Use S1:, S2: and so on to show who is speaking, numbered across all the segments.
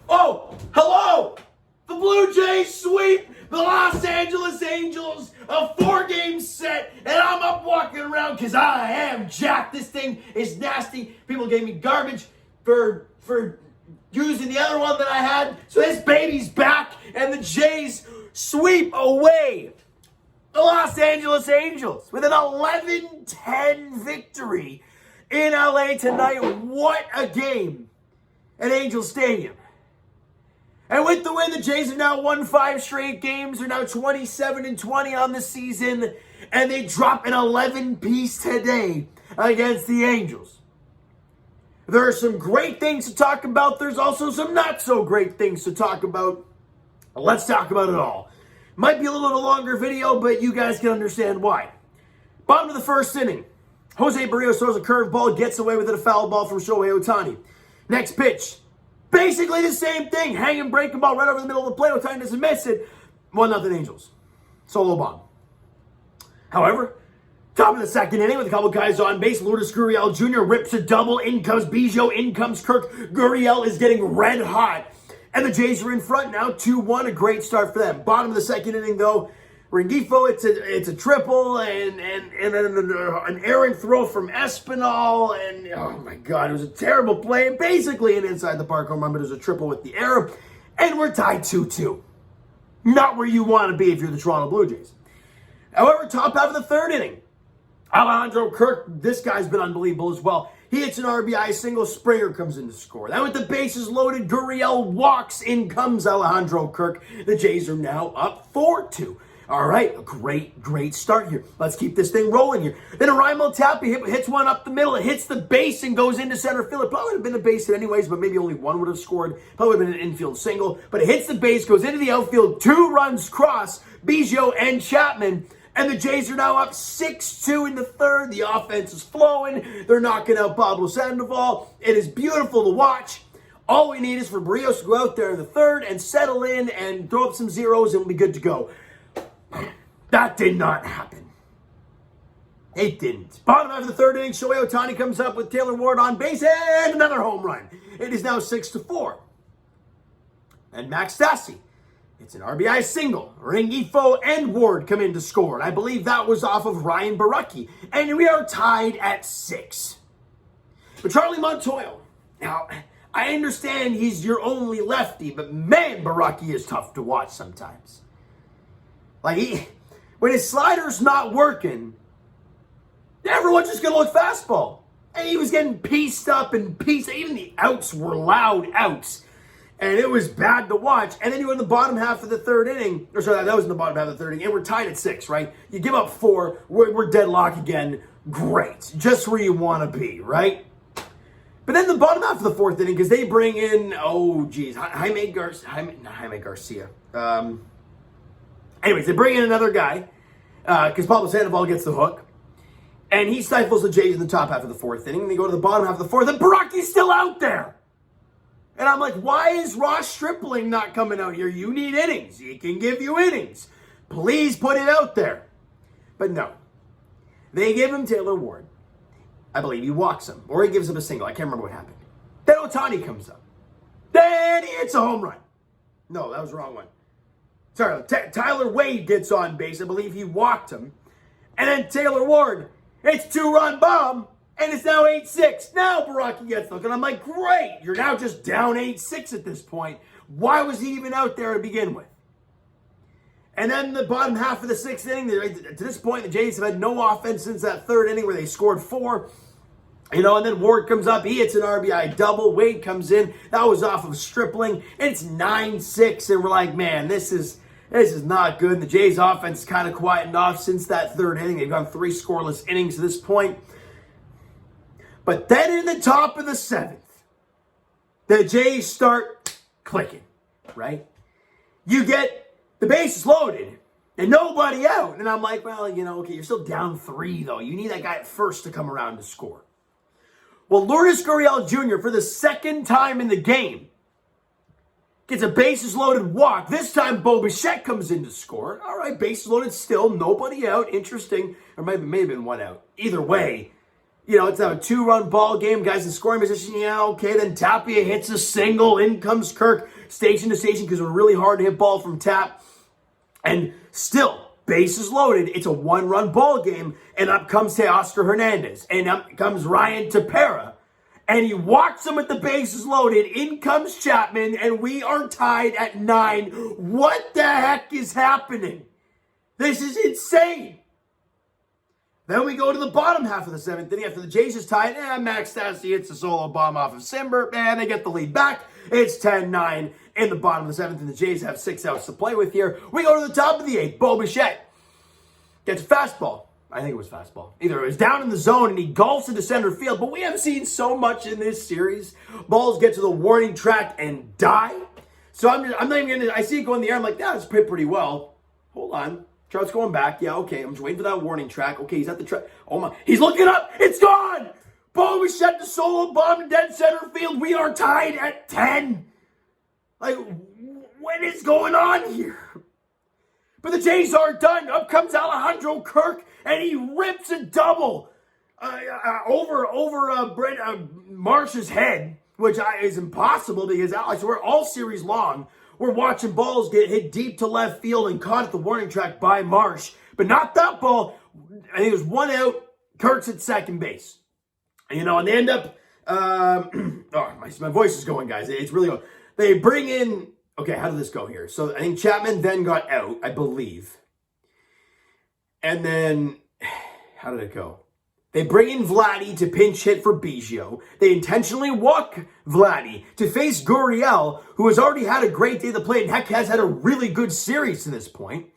S1: Oh, hello! The Blue Jays sweep the Los Angeles Angels, a 4-game set, and I'm up walking around because I am jacked. This thing is nasty. People gave me garbage for using the other one that I had. So this baby's back, and the Jays sweep away the Los Angeles Angels with an 11-10 victory in LA tonight. What a game at Angel Stadium. And with the win, the Jays have now won 5 straight games. They're now 27-20 on the season. And they drop an 11-piece today against the Angels. There are some great things to talk about. There's also some not so great things to talk about. Let's talk about it all. Might be a little bit of a longer video, but you guys can understand why. Bottom of the first inning. Jose Barrios throws a curveball, gets away with it, a foul ball from Shohei Ohtani. Next pitch. Basically the same thing. Hanging breaking ball right over the middle of the plate. Ohtani doesn't miss it. 1-0 Angels. Solo bomb. However, top of the second inning with a couple guys on base. Lourdes Gurriel Jr. rips a double. In comes Biggio. In comes Kirk. Gurriel is getting red hot. And the Jays are in front now. 2-1. A great start for them. Bottom of the second inning though. Rengifo, it's a triple, and then an errant throw from Espinal, and oh my God, it was a terrible play. Basically an inside the park home run, but it was a triple with the error, and we're tied 2-2. Not where you want to be if you're the Toronto Blue Jays. However, top half of the third inning, Alejandro Kirk, this guy's been unbelievable as well. He hits an RBI single, Springer comes in to score. Then with the bases loaded, Gurriel walks, in comes Alejandro Kirk. The Jays are now up 4-2. All right, a great start here. Let's keep this thing rolling here. Then a Raimel Tapia hits one up the middle. It hits the base and goes into center field. It probably would have been a base hit anyways, but maybe only one would have scored. Probably would have been an infield single. But it hits the base, goes into the outfield. 2 runs cross, Biggio and Chapman. And the Jays are now up 6-2 in the third. The offense is flowing. They're knocking out Pablo Sandoval. It is beautiful to watch. All we need is for Barrios to go out there in the third and settle in and throw up some zeros and we'll be good to go. That did not happen. It didn't. Bottom half of the third inning, Shohei Ohtani comes up with Taylor Ward on base and another home run. It is now 6-4. And Max Stassi, it's an RBI single. Rengifo and Ward come in to score. And I believe that was off of Ryan Baracchi. And we are tied at 6. But Charlie Montoyo, now, I understand he's your only lefty, but man, Baracchi is tough to watch sometimes. Like, when his slider's not working, everyone's just going to look fastball. And he was getting pieced up and pieced. Even the outs were loud outs. And it was bad to watch. And then you go in the bottom half of the third inning. Or sorry, that was in the bottom half of the third inning. And we're tied at 6, right? You give up 4. We're deadlocked again. Great. Just where you want to be, right? But then the bottom half of the fourth inning, because they bring in, Jaime Garcia. Anyways, they bring in another guy because Pablo Sandoval gets the hook. And he stifles the Jays in the top half of the fourth inning. And they go to the bottom half of the fourth, and Baracchi's still out there. And I'm like, why is Ross Stripling not coming out here? You need innings. He can give you innings. Please put it out there. But no. They give him Taylor Ward. I believe he walks him. Or he gives him a single. I can't remember what happened. Then Ohtani comes up. Then he hits a home run. No, that was the wrong one. Sorry, Tyler Wade gets on base. I believe he walked him. And then Taylor Ward, it's 2-run bomb, and it's now 8-6. Now Baracchi gets the look, and I'm like, great. You're now just down 8-6 at this point. Why was he even out there to begin with? And then the bottom half of the sixth inning, to this point, the Jays have had no offense since that third inning where they scored 4. And then Ward comes up. He hits an RBI double. Wade comes in. That was off of Stripling. It's 9-6, and we're like, man, this is not good. And the Jays' offense is kind of quietened off since that third inning. They've gone 3 scoreless innings to this point. But then in the top of the 7th, the Jays start clicking, right? You get the bases loaded and nobody out. And I'm like, well, okay, you're still down 3, though. You need that guy at first to come around to score. Well, Lourdes Gurriel Jr., for the second time in the game, gets a bases loaded walk. This time, Bo Bichette comes in to score. All right, bases loaded still, nobody out. Interesting. Or may have been 1 out. Either way, it's a 2-run ball game. Guys in scoring position, yeah, okay. Then Tapia hits a single. In comes Kirk, station to station, because it was really hard to hit ball from Tap. And still, bases loaded. It's a 1-run ball game. And up comes Teoscar Hernandez. And up comes Ryan Tepera. And he walks him with the bases loaded. In comes Chapman. And we are tied at 9. What the heck is happening? This is insane. Then we go to the bottom half of the 7th inning after the Jays is tied. Max Stassi hits a solo bomb off of Simber. And they get the lead back. It's 10-9 in the bottom of the 7th. And the Jays have 6 outs to play with here. We go to the top of the 8th. Bo Bichette gets a fastball. I think it was fastball. Either it was down in the zone and he golfs into center field. But we have seen so much in this series. Balls get to the warning track and die. So I'm not even going to... I see it go in the air. I'm like, that's pretty well. Hold on. Trout's going back. Yeah, okay. I'm just waiting for that warning track. Okay, he's at the track. Oh, my. He's looking up. It's gone. Bo Bichette the solo bomb to dead center field. We are tied at 10. Like, what is going on here? But the Jays are done. Up comes Alejandro Kirk, and he rips a double over Brent Marsh's head, which is impossible because I swear all series long, we're watching balls get hit deep to left field and caught at the warning track by Marsh. But not that ball. I think it was 1 out. Kirk's at second base. And they end up... my voice is going, guys. It's really going. They bring in... Okay, how did this go here? So I think Chapman then got out, I believe. And then... How did it go? They bring in Vladdy to pinch hit for Biggio. They intentionally walk Vladdy to face Gurriel, who has already had a great day at the plate and heck has had a really good series to this point.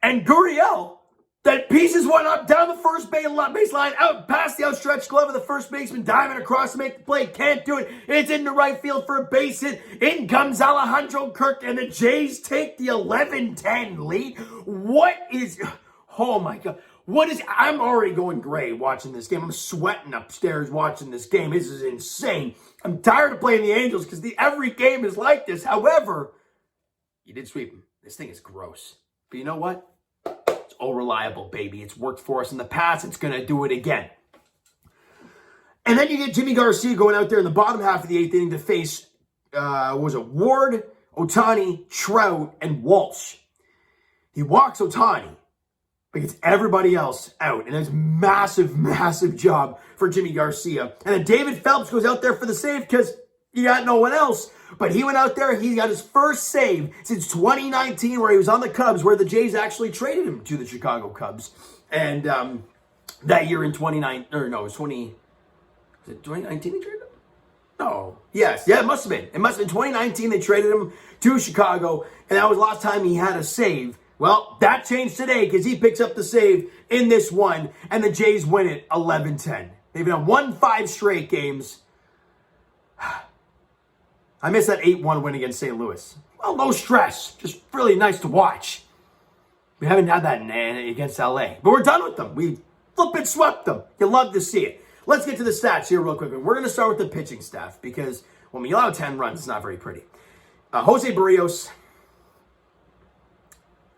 S1: And Gurriel, that pieces one up down the first baseline, out past the outstretched glove of the first baseman, diving across to make the play. Can't do it. It's into right field for a base hit. In comes Alejandro Kirk, and the Jays take the 11-10 lead. What is... Oh, my God. I'm already going gray watching this game. I'm sweating upstairs watching this game. This is insane. I'm tired of playing the Angels because every game is like this. However, you did sweep them. This thing is gross. But you know what? It's all reliable, baby. It's worked for us in the past. It's going to do it again. And then you get Jimmy Garcia going out there in the bottom half of the 8th inning to face, Ward, Ohtani, Trout, and Walsh. He walks Ohtani. But gets everybody else out. And it's massive, massive job for Jimmy Garcia. And then David Phelps goes out there for the save because you got no one else. But he went out there. He got his first save since 2019 where he was on the Cubs, where the Jays actually traded him to the Chicago Cubs. And that year in 2019, or no, it was 2019 they traded him? No. Yes. Yeah, it must have been. It must have been 2019 they traded him to Chicago. And that was the last time he had a save. Well, that changed today because he picks up the save in this one, and the Jays win it 11-10. They've won 5 straight games. I missed that 8-1 win against St. Louis. Well, no stress. Just really nice to watch. We haven't had that against LA. But we're done with them. We flippin' swept them. You love to see it. Let's get to the stats here real quick. We're going to start with the pitching staff because when we allow 10 runs, it's not very pretty. Jose Barrios...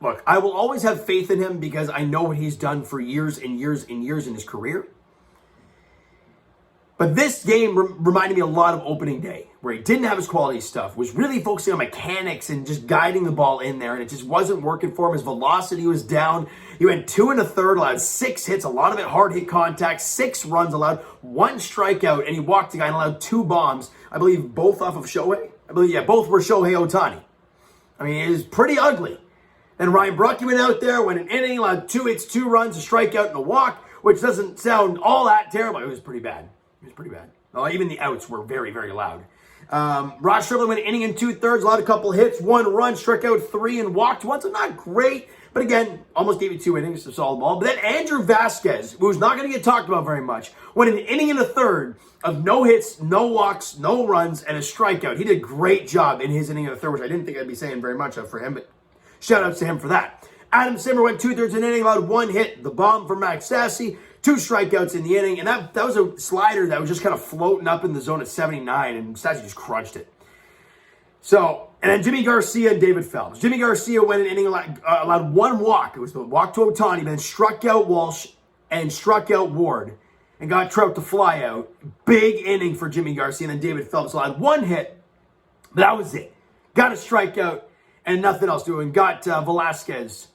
S1: Look, I will always have faith in him because I know what he's done for years and years and years in his career. But this game reminded me a lot of opening day, where he didn't have his quality stuff, was really focusing on mechanics and just guiding the ball in there, and it just wasn't working for him. His velocity was down. He went 2 1/3, allowed 6 hits, a lot of it hard hit contact, 6 runs allowed, 1 strikeout, and he walked the guy and allowed 2 bombs. I believe both off of Shohei. Both were Shohei Ohtani. I mean, it was pretty ugly. And Ryan Brucky went out there, went an inning, allowed 2 hits, 2 runs, a strikeout, and a walk, which doesn't sound all that terrible. It was pretty bad. Even the outs were very, very loud. Ross Stripling went an inning and 2/3, allowed a couple hits, 1 run, struck out 3, and walked 1. So not great, but again, almost gave you 2 innings, a solid ball. But then Andrew Vasquez, who's not going to get talked about very much, went an inning and a third of no hits, no walks, no runs, and a strikeout. He did a great job in his inning and a third, which I didn't think I'd be saying very much of for him, but shout outs to him for that. Adam Simmer went 2/3 an inning, allowed 1 hit, the bomb from Max Stassi, 2 strikeouts in the inning, and that was a slider that was just kind of floating up in the zone at 79, and Stassi just crunched it. So, and then Jimmy Garcia and David Phelps. Jimmy Garcia went an inning, allowed 1 walk. It was the walk to Ohtani, then struck out Walsh and struck out Ward. and got Trout to fly out. Big inning for Jimmy Garcia, and then David Phelps allowed 1 hit, but that was it. Got a strikeout and nothing else doing. Got Velasquez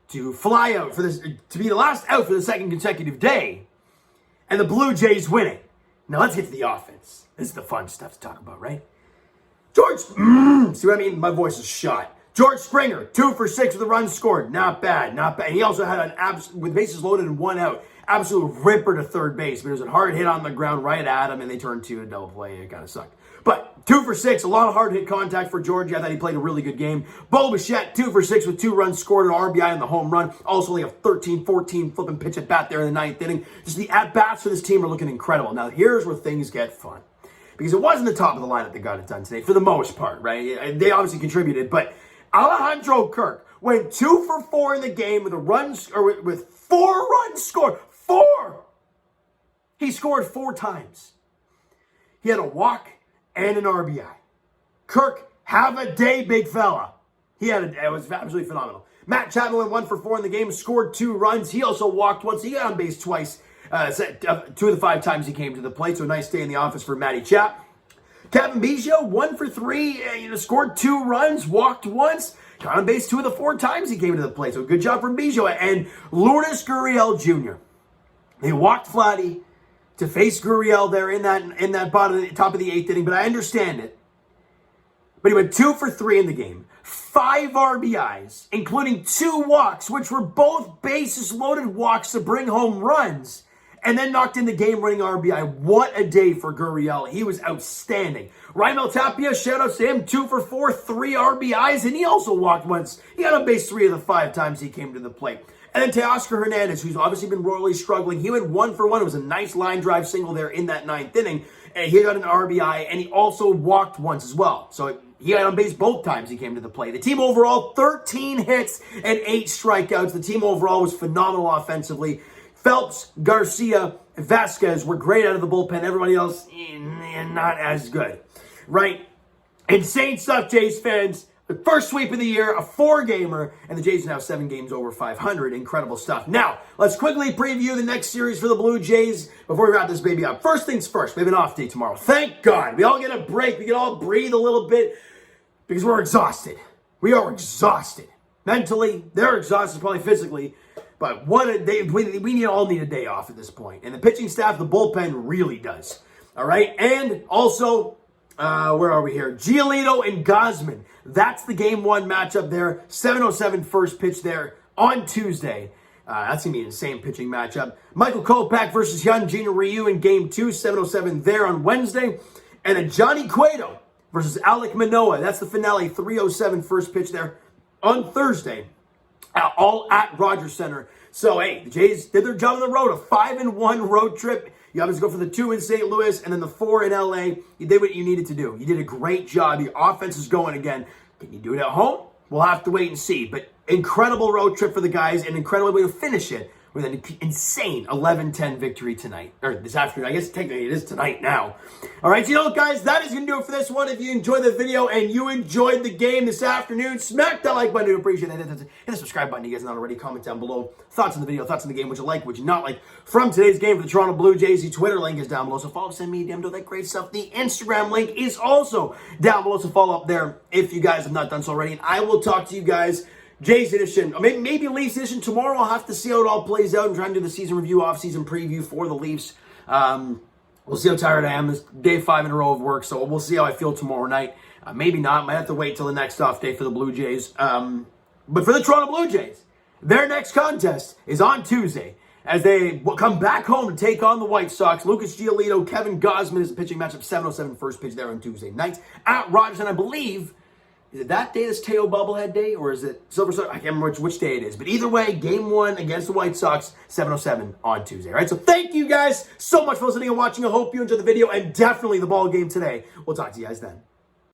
S1: to fly out for this, to be the last out for the second consecutive day, and the Blue Jays winning. Now let's get to the offense. This is the fun stuff to talk about, right? George, see what I mean? My voice is shot. George Springer, 2 for 6 with a run scored. Not bad, not bad. He also had with bases loaded and 1 out, absolute ripper to third base. But it was a hard hit on the ground right at him, and they turned 2 to double play. It kind of sucked. But 2 for 6, a lot of hard hit contact for George. I thought he played a really good game. Bo Bichette, 2 for 6 with 2 runs scored, an RBI in the home run. Also, like a 13-14 flipping pitch at bat there in the 9th inning. Just the at-bats for this team are looking incredible. Now, here's where things get fun. Because it wasn't the top of the lineup that got it done today, for the most part, right? They obviously contributed, but Alejandro Kirk went 2 for 4 in the game with with 4 runs scored. 4! He scored 4 times. He had a walk and an RBI. Kirk, have a day, big fella. It was absolutely phenomenal. Matt Chapman went 1 for 4 in the game, scored 2 runs. He also walked once. He got on base twice. 2 of the 5 times he came to the plate, so a nice day in the office for Matty Chap. Kevin Gausman, 1 for 3, scored 2 runs, walked once, got on base 2 of the 4 times he came to the plate. So good job from Gausman. And Lourdes Gurriel Jr. They walked Vladdy to face Gurriel there in that top of the 8th inning, but I understand it. But he went 2 for 3 in the game. 5 RBIs, including 2 walks, which were both bases loaded walks to bring home runs. And then knocked in the game-winning RBI. What a day for Gurriel. He was outstanding. Raimel Tapia, shout-outs to him. 2 for 4, 3 RBIs, and he also walked once. He got on base 3 of the 5 times he came to the plate. And then Teoscar Hernandez, who's obviously been royally struggling. He went 1 for 1. It was a nice line drive single there in that 9th inning. And he got an RBI, and he also walked once as well. So he got on base both times he came to the plate. The team overall, 13 hits and 8 strikeouts. The team overall was phenomenal offensively. Phelps, Garcia, Vasquez were great out of the bullpen. Everybody else, not as good. Right? Insane stuff, Jays fans. The first sweep of the year, a 4-gamer, and the Jays now 7 games over 500. Incredible stuff. Now, let's quickly preview the next series for the Blue Jays before we wrap this baby up. First things first, we have an off day tomorrow. Thank God. We all get a break. We can all breathe a little bit because we're exhausted. We are exhausted. Mentally, they're exhausted, probably physically. But what a day, we all need a day off at this point. And the pitching staff, the bullpen really does. All right? And also, where are we here? Giolito and Gausman. That's the Game 1 matchup there. 7:07 first pitch there on Tuesday. That's going to be an insane pitching matchup. Michael Kopech versus Hyun-Jin Ryu in Game 2, 7:07 there on Wednesday. And then Johnny Cueto versus Alek Manoah. That's the finale, 3:07 first pitch there on Thursday. All at Rogers Center. So, hey, the Jays did their job on the road. A 5-1 road trip. You obviously go for the 2 in St. Louis and then the 4 in LA. You did what you needed to do. You did a great job. Your offense is going again. Can you do it at home? We'll have to wait and see. But incredible road trip for the guys, and incredible way to finish it with an insane 11-10 victory tonight. Or this afternoon. I guess technically it is tonight now. All right, so guys, that is going to do it for this one. If you enjoyed the video and you enjoyed the game this afternoon, smack that like button. I appreciate it. Hit the subscribe button. You guys not already. Comment down below. Thoughts on the video, thoughts on the game, what you like, what you not like from today's game for the Toronto Blue Jays. The Twitter link is down below, so follow, send me a DM, do that great stuff. The Instagram link is also down below, so follow up there if you guys have not done so already. And I will talk to you guys Jays edition, or maybe Leafs edition tomorrow. I'll have to see how it all plays out and try and do the season review, off-season preview for the Leafs. We'll see how tired I am. This day 5 in a row of work, so we'll see how I feel tomorrow night. Maybe not. Might have to wait till the next off day for the Blue Jays. But for the Toronto Blue Jays, their next contest is on Tuesday as they come back home to take on the White Sox. Lucas Giolito, Kevin Gausman is the pitching matchup. 7:07 first pitch there on Tuesday night at Rogers, and I believe, is it that day, this Teo bobblehead day, or is it Silver Star? I can't remember which day it is. But either way, Game 1 against the White Sox, 7:07 on Tuesday. All right, so thank you guys so much for listening and watching. I hope you enjoyed the video and definitely the ball game today. We'll talk to you guys then.